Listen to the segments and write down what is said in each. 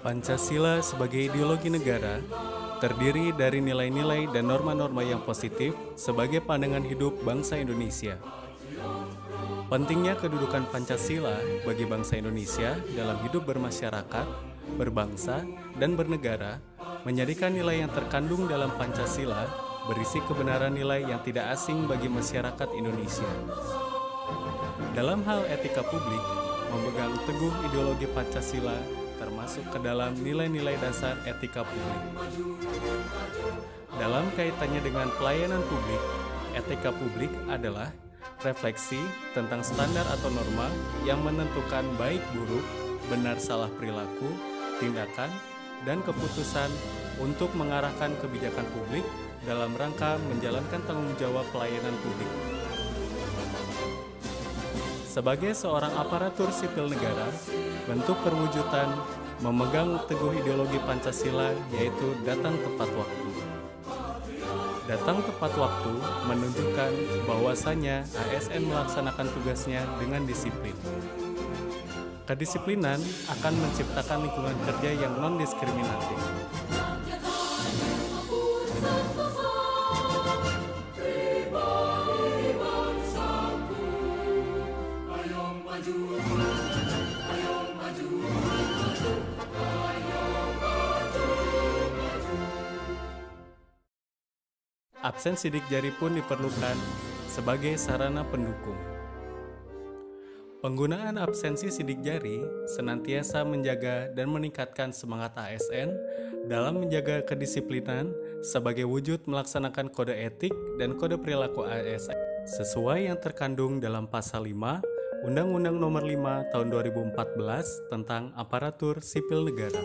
Pancasila sebagai ideologi negara terdiri dari nilai-nilai dan norma-norma yang positif sebagai pandangan hidup bangsa Indonesia. Pentingnya kedudukan Pancasila bagi bangsa Indonesia dalam hidup bermasyarakat, berbangsa, dan bernegara menjadikan nilai yang terkandung dalam Pancasila berisi kebenaran nilai yang tidak asing bagi masyarakat Indonesia. Dalam hal etika publik, memegang teguh ideologi Pancasila termasuk ke dalam nilai-nilai dasar etika publik. Dalam kaitannya dengan pelayanan publik, etika publik adalah refleksi tentang standar atau norma yang menentukan baik buruk, benar salah perilaku, tindakan, dan keputusan untuk mengarahkan kebijakan publik dalam rangka menjalankan tanggung jawab pelayanan publik. Sebagai seorang aparatur sipil negara, bentuk perwujudan memegang teguh ideologi Pancasila yaitu datang tepat waktu. Datang tepat waktu menunjukkan bahwasannya ASN melaksanakan tugasnya dengan disiplin. Kedisiplinan akan menciptakan lingkungan kerja yang non-diskriminatif. Absen sidik jari pun diperlukan sebagai sarana pendukung. Penggunaan absensi sidik jari senantiasa menjaga dan meningkatkan semangat ASN dalam menjaga kedisiplinan sebagai wujud melaksanakan kode etik dan kode perilaku ASN sesuai yang terkandung dalam Pasal 5 Undang-Undang Nomor 5 Tahun 2014 tentang Aparatur Sipil Negara.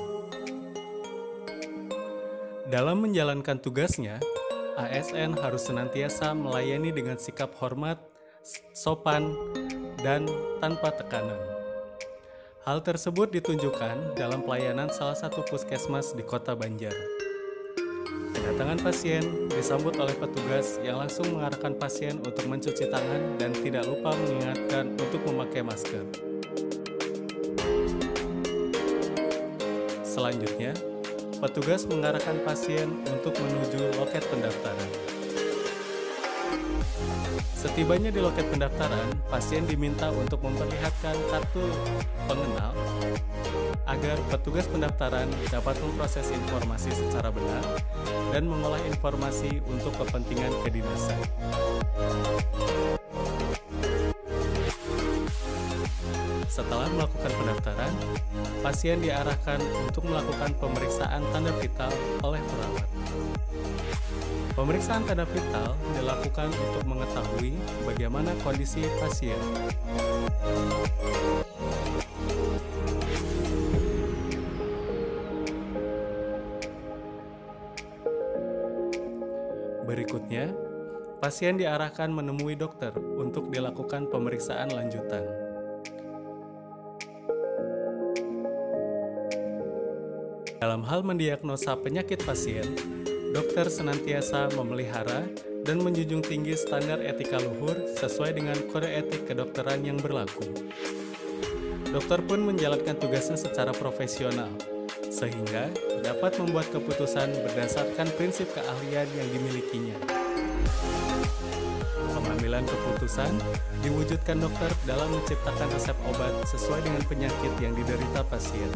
Dalam menjalankan tugasnya, ASN harus senantiasa melayani dengan sikap hormat, sopan, dan tanpa tekanan. Hal tersebut ditunjukkan dalam pelayanan salah satu puskesmas di Kota Banjar. Kedatangan pasien disambut oleh petugas yang langsung mengarahkan pasien untuk mencuci tangan dan tidak lupa mengingatkan untuk memakai masker. Selanjutnya, petugas mengarahkan pasien untuk menuju loket pendaftaran. Setibanya di loket pendaftaran, pasien diminta untuk memperlihatkan kartu pengenal agar petugas pendaftaran dapat memproses informasi secara benar dan mengolah informasi untuk kepentingan kedinasan. Setelah melakukan pendaftaran, pasien diarahkan untuk melakukan pemeriksaan tanda vital oleh perawat. Pemeriksaan tanda vital dilakukan untuk mengetahui bagaimana kondisi pasien. Berikutnya, pasien diarahkan menemui dokter untuk dilakukan pemeriksaan lanjutan. Dalam hal mendiagnosa penyakit pasien, dokter senantiasa memelihara dan menjunjung tinggi standar etika luhur sesuai dengan kode etik kedokteran yang berlaku. Dokter pun menjalankan tugasnya secara profesional, sehingga dapat membuat keputusan berdasarkan prinsip keahlian yang dimilikinya. Pengambilan keputusan diwujudkan dokter dalam menciptakan resep obat sesuai dengan penyakit yang diderita pasien.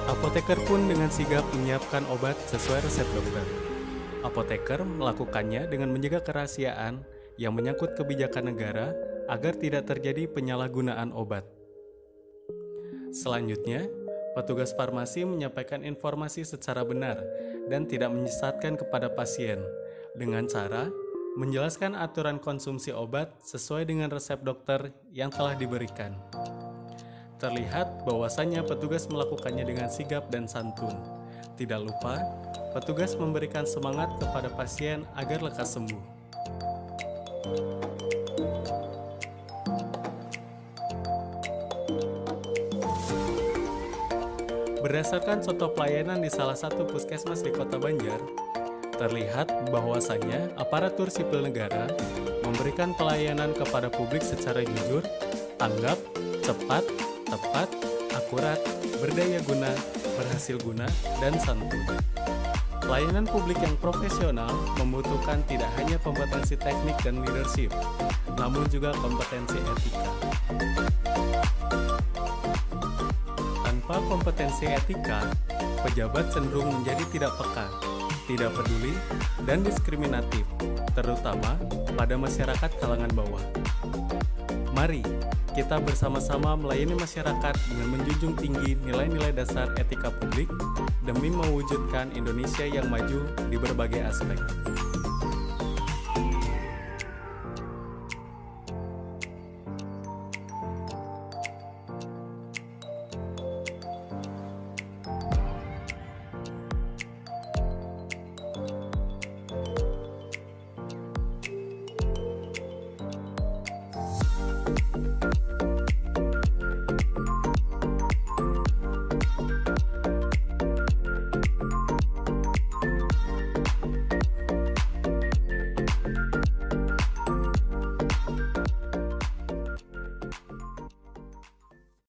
Apoteker pun dengan sigap menyiapkan obat sesuai resep dokter. Apoteker melakukannya dengan menjaga kerahasiaan yang menyangkut kebijakan negara agar tidak terjadi penyalahgunaan obat. Selanjutnya, petugas farmasi menyampaikan informasi secara benar dan tidak menyesatkan kepada pasien dengan cara menjelaskan aturan konsumsi obat sesuai dengan resep dokter yang telah diberikan. Terlihat bahwasannya petugas melakukannya dengan sigap dan santun. Tidak lupa, petugas memberikan semangat kepada pasien agar lekas sembuh. Berdasarkan contoh pelayanan di salah satu puskesmas di Kota Banjar, terlihat bahwasannya aparatur sipil negara memberikan pelayanan kepada publik secara jujur, tanggap, cepat, tepat, akurat, berdaya guna, berhasil guna, dan santun. Pelayanan publik yang profesional membutuhkan tidak hanya kompetensi teknik dan leadership, namun juga kompetensi etika. Tanpa kompetensi etika, pejabat cenderung menjadi tidak peka, tidak peduli, dan diskriminatif, terutama pada masyarakat kalangan bawah. Mari kita bersama-sama melayani masyarakat dengan menjunjung tinggi nilai-nilai dasar etika publik demi mewujudkan Indonesia yang maju di berbagai aspek.